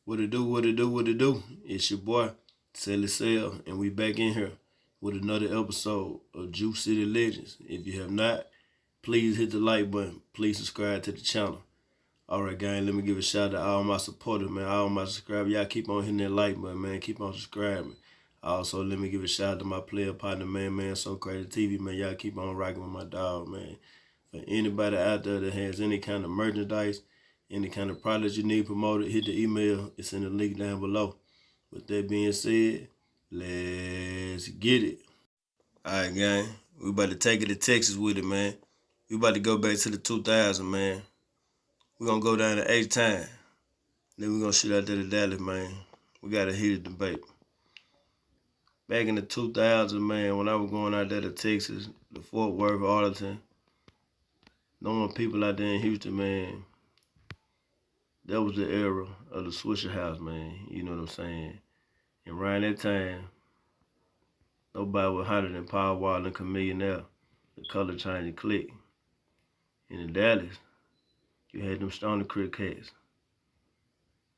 What it do, what it do, what it do? It's your boy, Sally Sell, and we back in here with another episode of Juice City Legends. If you have not, please hit the like button. Please subscribe to the channel. Alright, gang, let me give a shout out to all my supporters, man. All my subscribers. Y'all keep on hitting that like button, man. Keep on subscribing. Also, let me give a shout out to my player partner, man, So Crazy TV, man. Y'all keep on rocking with my dog, man. For anybody out there that has any kind of merchandise, any kind of products you need promoted, hit the email. It's in the link down below. With that being said, let's get it. Alright, gang. We about to take it to Texas with it, man. We about to go back to the 2000s, man. We're going to go down to H-Town. Then we're going to shoot out there to Dallas, man. We got a heated debate. Back in the 2000s, man, when I was going out there to Texas, the Fort Worth, Arlington, knowing people out there in Houston, man, that was the era of the Swisher House, man. You know what I'm saying? And around that time, nobody was hotter than Power Wall and Chamillionaire, the color changing clique. And in Dallas, you had them Stoner Creek cats,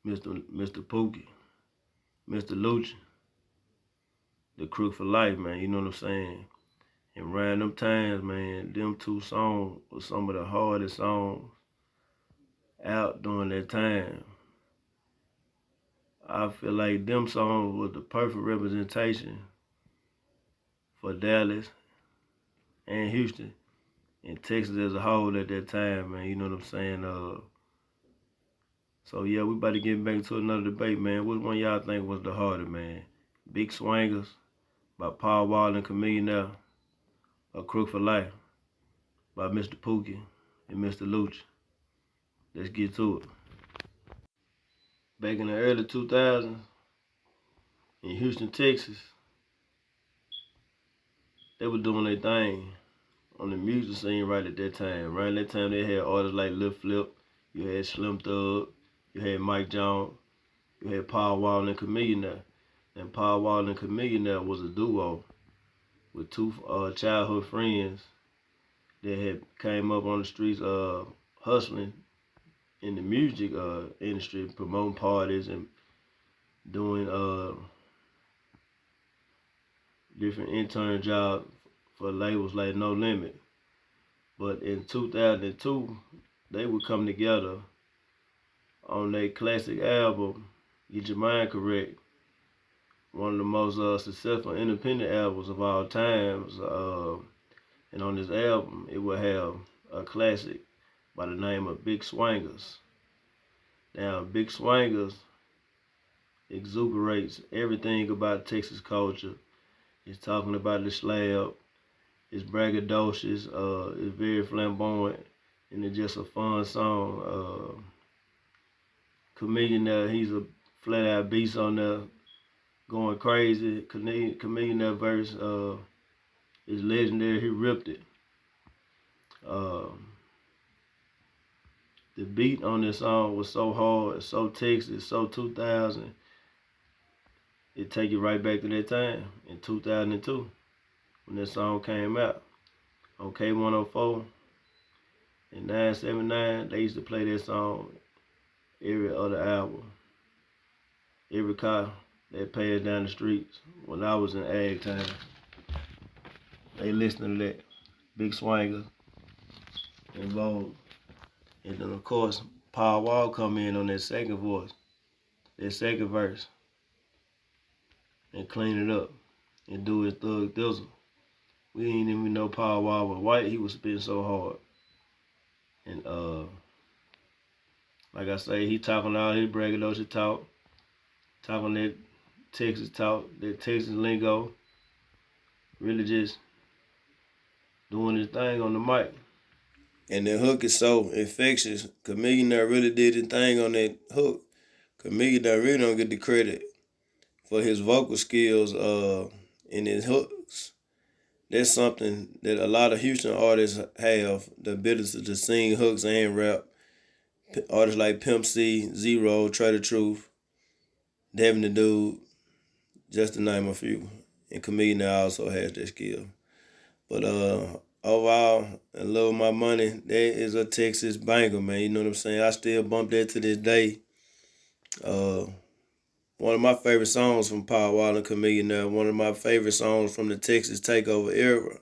Mr. Pookie, Mr. Lucci, the Crook4life, man. You know what I'm saying? And around them times, man, them two songs were some of the hardest songs out during that time. I feel like them songs was the perfect representation for Dallas and Houston and Texas as a whole at that time, man. You know what I'm saying? So yeah, we about to get back to another debate, man. Which one y'all think was the hardest, man? BigSwangas by Power Wall and Chamillionaire, or Crook4life by Mr. Pookie and Mr. Lucci? Let's get to it. Back in the early 2000s, in Houston, Texas, they were doing their thing on the music scene right at that time. Around that time, they had artists like Lil Flip, you had Slim Thug, you had Mike Jones, you had Power Wall and Chamillionaire. And Power Wall and Chamillionaire was a duo with two childhood friends that had came up on the streets hustling in the music industry, promoting parties and doing different intern jobs for labels like No Limit. But in 2002, they would come together on their classic album, Get Your Mind Correct, one of the most successful independent albums of all times. And on this album, it will have a classic by the name of BigSwangas. Now, BigSwangas exuberates everything about Texas culture. It's talking about the slab. It's braggadocious. It's very flamboyant, and it's just a fun song. Chamillionaire, he's a flat-out beast on there, going crazy. Chamillionaire verse is legendary. He ripped it. The beat on this song was so hard, so Texas, so 2000. It take you right back to that time in 2002 when that song came out on K104 and 979. They used to play that song every other hour, every car that passed down the streets. When I was in ag time, they listening to that BigSwangas involved. And then of course Power Wall come in on that second voice, that second verse, and clean it up and do his thug thizzle. We didn't even know Power Wall was white. He was spitting so hard. And like I say, he talking all his braggadocious talk, talking that Texas talk, that Texas lingo, really just doing his thing on the mic. And the hook is so infectious. Chamillionaire really did his thing on that hook. Chamillionaire really don't get the credit for his vocal skills in his hooks. That's something that a lot of Houston artists have, the ability to sing hooks and rap. Artists like Pimp C, Zero, Trey the Truth, Devin the Dude, just to name a few. And Chamillionaire also has that skill. But overall, I love my money. That is a Texas banger, man. You know what I'm saying? I still bump that to this day. One of my favorite songs from Power Wall and Chameleon now, one of my favorite songs from the Texas Takeover era.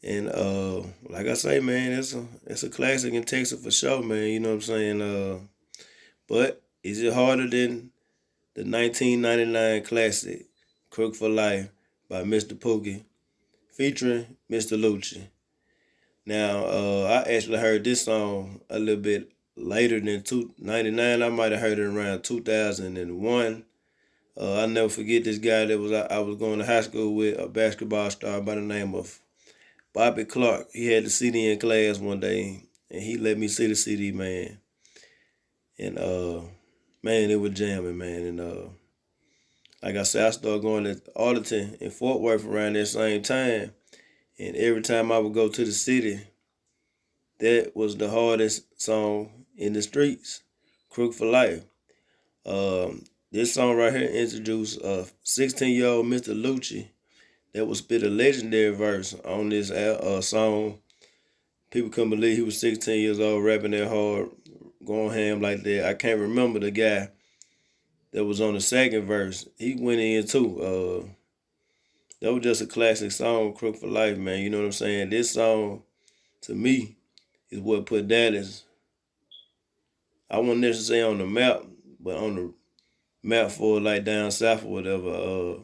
And like I say, man, it's a classic in Texas for sure, man. You know what I'm saying? But is it harder than the 1999 classic Crook4life by Mr. Pookie featuring Mr. Lucci? Now, I actually heard this song a little bit later than 1999. I might have heard it around 2001. I'll never forget this guy that I was going to high school with, a basketball star by the name of Bobby Clark. He had the CD in class one day, and he let me see the CD, man. And man, it was jamming, man. And like I said, I started going to Arlington and Fort Worth around that same time. And every time I would go to the city, that was the hardest song in the streets, Crook4life. This song right here introduced 16-year-old Mr. Lucci that would spit a legendary verse on this song. People couldn't believe he was 16 years old, rapping that hard, going ham like that. I can't remember the guy that was on the second verse. He went in too. That was just a classic song, Crook4life, man. You know what I'm saying? This song, to me, is what put Dallas, I won't necessarily say on the map, but on the map for like down south or whatever.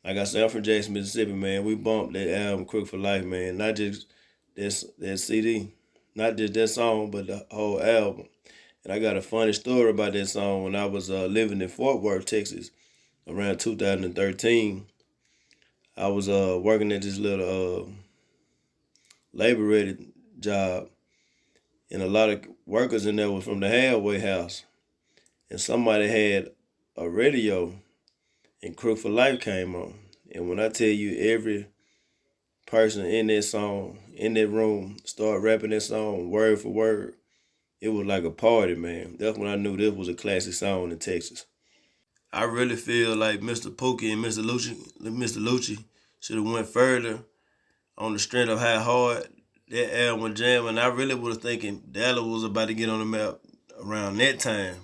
Like I said, I'm from Jackson, Mississippi, man. We bumped that album Crook4life, man. Not just that CD, not just that song, but the whole album. And I got a funny story about that song. When I was living in Fort Worth, Texas, around 2013, I was working at this little labor ready job, and a lot of workers in there were from the halfway house. And somebody had a radio, and Crook4life came on. And when I tell you every person in that song, in that room, started rapping that song word for word, it was like a party, man. That's when I knew this was a classic song in Texas. I really feel like Mr. Pookie and Mr. Lucci should have went further on the strength of how hard that album was jamming. I really was thinking Dallas was about to get on the map around that time,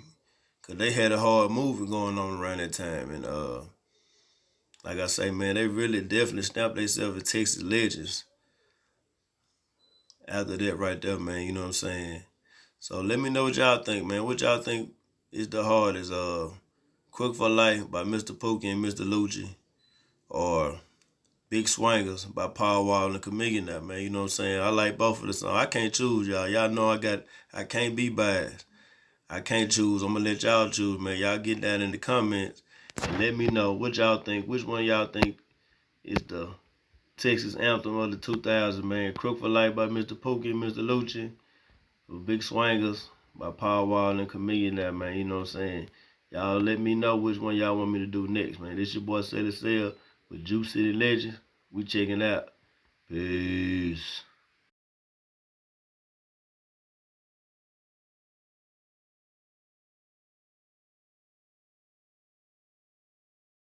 cause they had a hard movie going on around that time. And like I say, man, they really definitely stamped themselves as Texas legends after that right there, man. You know what I'm saying? So let me know what y'all think, man. What y'all think is the hardest? Crook4life by Mr. Pookie and Mr. Lucci, or BigSwangas by Power Wall and Chameleon now, man. You know what I'm saying? I like both of the songs. I can't choose, y'all. Y'all know I can't be biased. I can't choose. I'm gonna let y'all choose, man. Y'all get down in the comments and let me know what y'all think. Which one y'all think is the Texas anthem of the 2000s, man? Crook4life by Mr. Pookie and Mr. Lucci, or BigSwangas by Power Wall and Chameleon now, man. You know what I'm saying? Y'all let me know which one y'all want me to do next, man. This your boy Sell with Juice City Legends. We checking out. Peace.